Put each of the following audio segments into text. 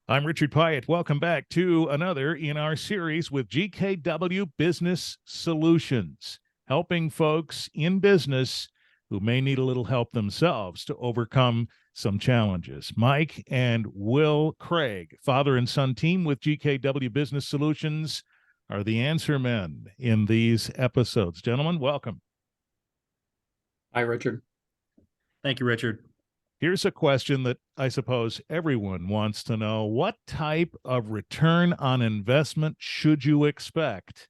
I'm Richard Piet. Welcome back to another in our series with GKW Business Solutions, helping folks in business who may need a little help themselves to overcome some challenges. Mike and Will Craig, father and son team with GKW Business Solutions, are the answer men in these episodes. Gentlemen, welcome. Hi, Richard. Thank you, Richard. Here's a question that I suppose everyone wants to know. What type of return on investment should you expect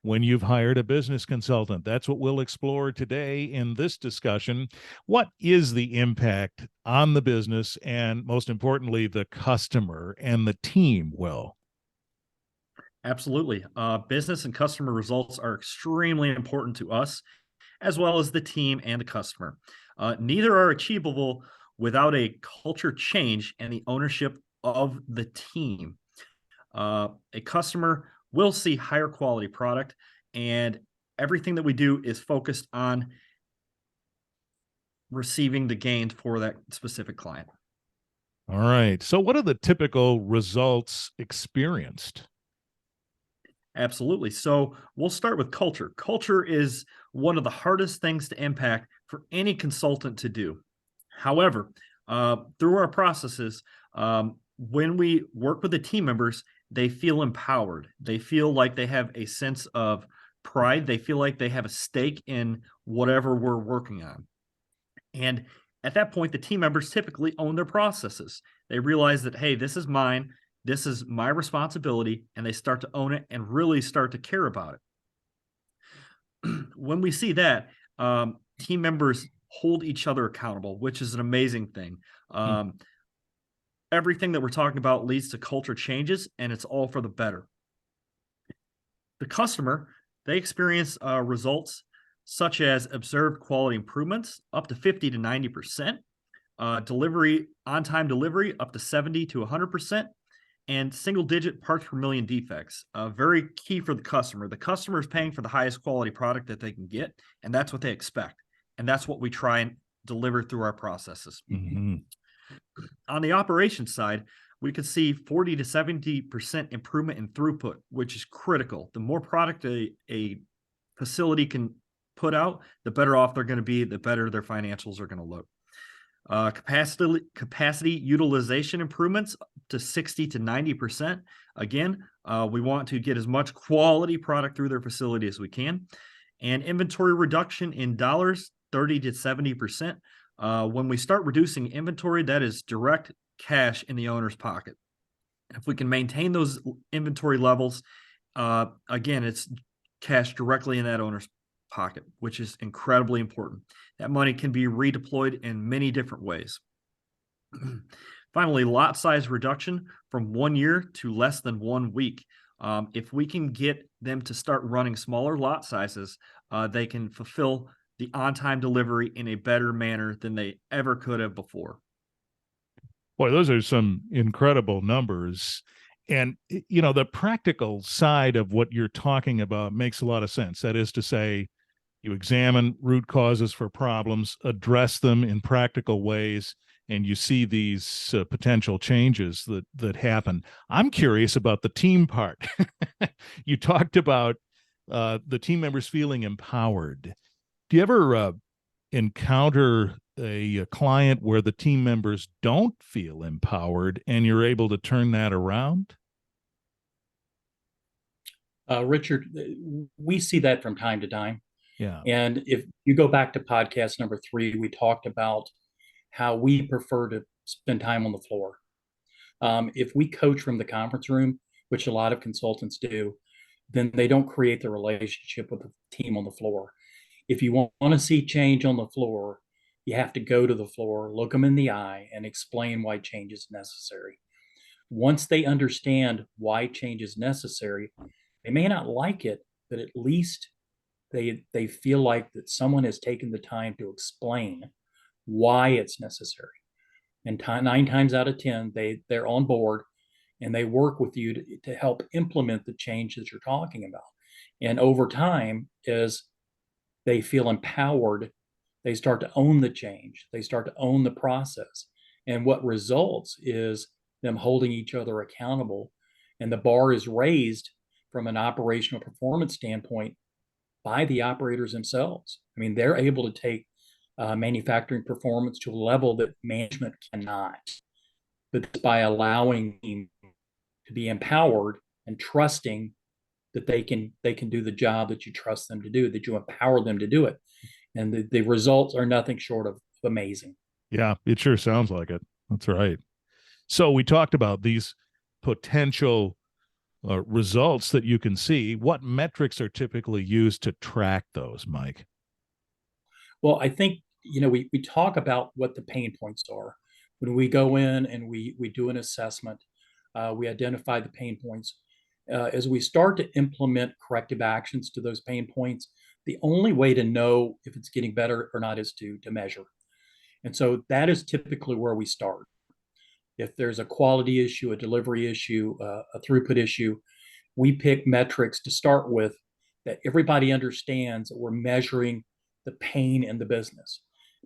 when you've hired a business consultant? That's what we'll explore today in this discussion. What is the impact on the business and, most importantly, the customer and the team, Will? Absolutely. Business and customer results are extremely important to us, as well as the team and the customer. Neither are achievable without a culture change and the ownership of the team. A customer will see higher quality product, and everything that we do is focused on receiving the gains for that specific client. All right. So what are the typical results experienced? Absolutely. So we'll start with culture. Culture is one of the hardest things to impact for any consultant to do. However, through our processes, when we work with the team members, they feel empowered. They feel like they have a sense of pride. They feel like they have a stake in whatever we're working on. And at that point, the team members typically own their processes. They realize that, hey, this is mine. This is my responsibility. And they start to own it and really start to care about it. When we see that, team members hold each other accountable, which is an amazing thing. Everything that we're talking about leads to culture changes, and it's all for the better. The customer, they experience results such as observed quality improvements up to 50 to 90%, delivery, on-time delivery up to 70 to 100%, and single-digit parts per million defects. Very key for the customer. The customer is paying for the highest quality product that they can get, and that's what they expect. And that's what we try and deliver through our processes. Mm-hmm. On the operations side, we could see 40 to 70% improvement in throughput, which is critical. The more product a facility can put out, the better off they're going to be, the better their financials are going to look. Capacity utilization improvements to 60 to 90%. Again, we want to get as much quality product through their facility as we can. And inventory reduction in dollars, 30 to 70%. When we start reducing inventory, that is direct cash in the owner's pocket. If we can maintain those inventory levels, again, it's cash directly in that owner's pocket, which is incredibly important. That money can be redeployed in many different ways. Finally, lot size reduction from 1 year to less than 1 week. If we can get them to start running smaller lot sizes, they can fulfill the on-time delivery in a better manner than they ever could have before. Boy, those are some incredible numbers. And, you know, the practical side of what you're talking about makes a lot of sense. That is to say, you examine root causes for problems, address them in practical ways, and you see these potential changes that happen. I'm curious about the team part. You talked about the team members feeling empowered. Do you ever encounter a client where the team members don't feel empowered and you're able to turn that around? Richard, we see that from time to time. Yeah. And if you go back to podcast number 3, we talked about how we prefer to spend time on the floor. If we coach from the conference room, which a lot of consultants do, then they don't create the relationship with the team on the floor. If you want to see change on the floor, you have to go to the floor, look them in the eye, and explain why change is necessary. Once they understand why change is necessary, they may not like it, but at least they feel like that someone has taken the time to explain why it's necessary. And 9 times out of 10, they're on board and they work with you to help implement the change that you're talking about. And over time, as they feel empowered, they start to own the change. They start to own the process. And what results is them holding each other accountable. And the bar is raised from an operational performance standpoint by the operators themselves. I mean, they're able to take manufacturing performance to a level that management cannot. But by allowing them to be empowered and trusting that they can do the job that you trust them to do, that you empower them to do it. And the results are nothing short of amazing. Yeah, it sure sounds like it. That's right. So we talked about these potential results that you can see. What metrics are typically used to track those, Mike? Well, I think, we talk about what the pain points are. When we go in and we do an assessment, we identify the pain points. As we start to implement corrective actions to those pain points, the only way to know if it's getting better or not is to measure. And so that is typically where we start. If there's a quality issue, a delivery issue, a throughput issue, we pick metrics to start with that everybody understands that we're measuring the pain in the business,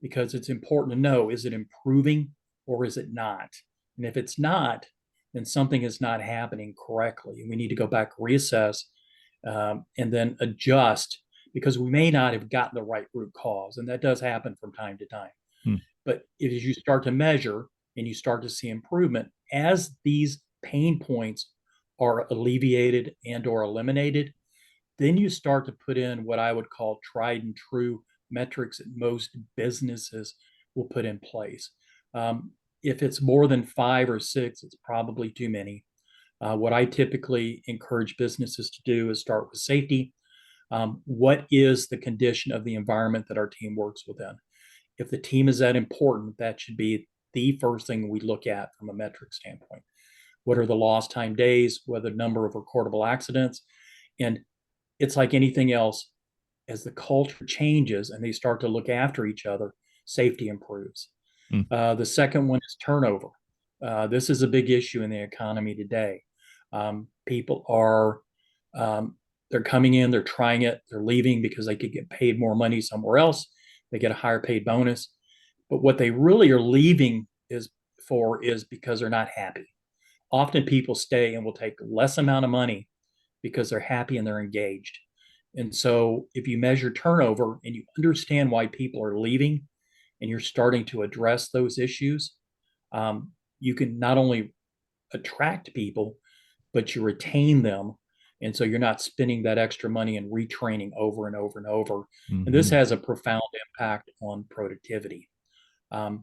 because it's important to know, is it improving or is it not? And if it's not, then something is not happening correctly. And we need to go back, reassess, and then adjust, because we may not have gotten the right root cause. And that does happen from time to time. But as you start to measure and you start to see improvement, as these pain points are alleviated and or eliminated, then you start to put in what I would call tried and true metrics that most businesses will put in place. If it's more than 5 or 6, it's probably too many. What I typically encourage businesses to do is start with safety. What is the condition of the environment that our team works within? If the team is that important, that should be the first thing we look at from a metric standpoint. What are the lost time days? What are the number of recordable accidents? And it's like anything else, as the culture changes and they start to look after each other, safety improves. The second one is turnover. This is a big issue in the economy today. People are, they're coming in, they're trying it, they're leaving because they could get paid more money somewhere else. They get a higher paid bonus. But what they really are leaving is because they're not happy. Often people stay and will take less amount of money because they're happy and they're engaged. And so if you measure turnover and you understand why people are leaving and you're starting to address those issues, you can not only attract people, but you retain them. And so you're not spending that extra money and retraining over and over and over. And this has a profound impact on productivity.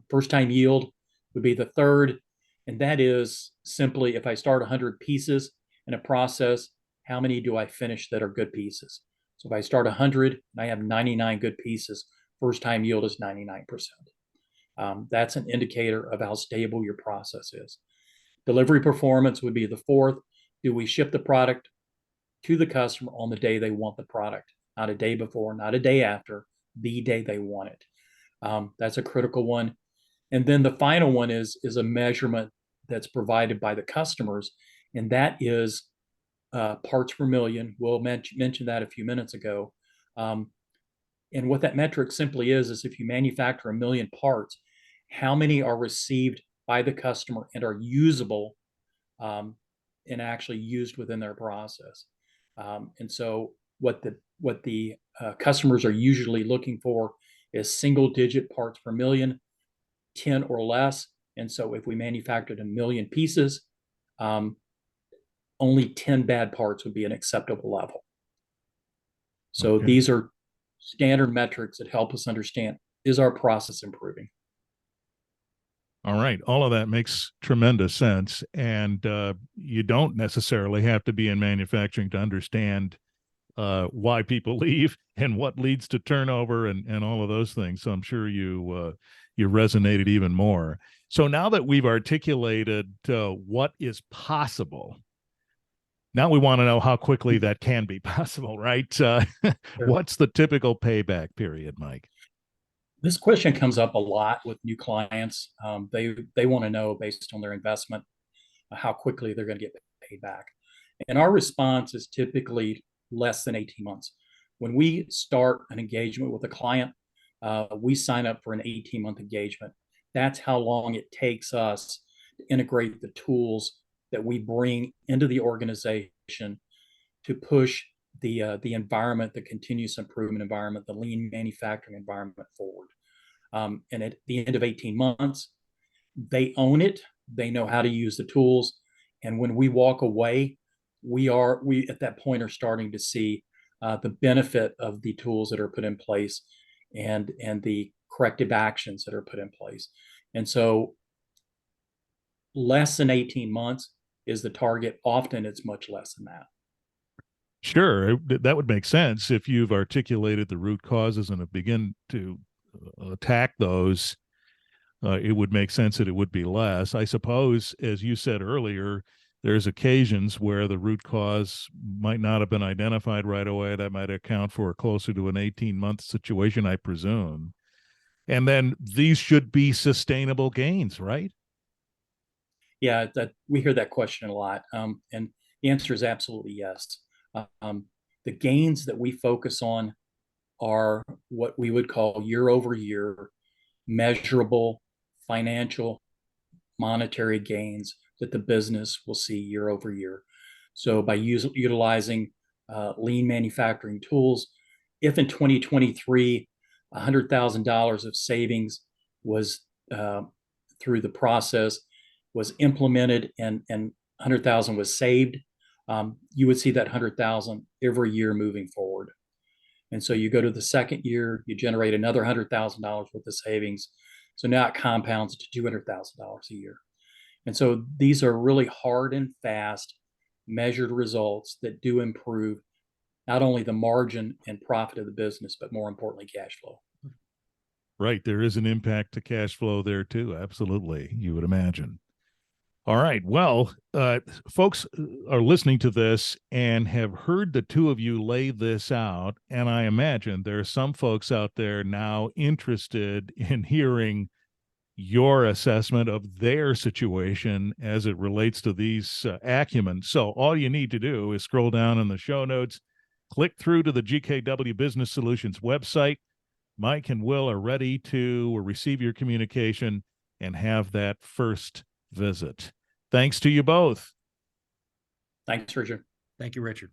First time yield would be the third. And that is simply, if I start 100 pieces in a process, how many do I finish that are good pieces? So if I start 100 and I have 99 good pieces, first time yield is 99%. That's an indicator of how stable your process is. Delivery performance would be the fourth. Do we ship the product to the customer on the day they want the product? Not a day before, not a day after, the day they want it. That's a critical one. And then the final one is a measurement that's provided by the customers, and that is parts per million. We'll mention that a few minutes ago. And what that metric simply is if you manufacture 1 million parts, how many are received by the customer and are usable and actually used within their process. And so what the customers are usually looking for is single-digit parts per million, 10 or less. And so if we manufactured 1 million pieces, only 10 bad parts would be an acceptable level. So these are standard metrics that help us understand, is our process improving? All right. All of that makes tremendous sense. And you don't necessarily have to be in manufacturing to understand why people leave and what leads to turnover and all of those things. So I'm sure you resonated even more. So now that we've articulated what is possible, now we want to know how quickly that can be possible, right? Sure. What's the typical payback period, Mike? This question comes up a lot with new clients. They want to know, based on their investment, how quickly they're going to get paid back. And our response is typically less than 18 months. When we start an engagement with a client, we sign up for an 18-month engagement. That's how long it takes us integrate the tools that we bring into the organization to push the environment, the continuous improvement environment, the lean manufacturing environment forward. And at the end of 18 months, they own it. They know how to use the tools. And when we walk away, we at that point are starting to see the benefit of the tools that are put in place and the corrective actions that are put in place. And so less than 18 months is the target. Often it's much less than that. Sure, that would make sense if you've articulated the root causes and have begun to attack those. It would make sense that it would be less. I suppose, as you said earlier, there's occasions where the root cause might not have been identified right away. That might account for closer to an 18-month situation, I presume. And then these should be sustainable gains, right? Yeah, that we hear that question a lot, and the answer is absolutely yes. The gains that we focus on are what we would call year over year, measurable financial, monetary gains that the business will see year over year. So by utilizing lean manufacturing tools, if in 2023, $100,000 of savings was through the process was implemented and 100,000 was saved, you would see that 100,000 every year moving forward. And so you go to the second year, you generate another $100,000 worth of savings. So now it compounds to $200,000 a year. And so these are really hard and fast measured results that do improve not only the margin and profit of the business, but more importantly, cash flow. Right. There is an impact to cash flow there too. Absolutely. You would imagine. All right. Well, folks are listening to this and have heard the two of you lay this out. And I imagine there are some folks out there now interested in hearing your assessment of their situation as it relates to these acumen. So all you need to do is scroll down in the show notes, click through to the GKW Business Solutions website. Mike and Will are ready to receive your communication and have that first visit. Thanks to you both. Thanks, Richard. Thank you, Richard.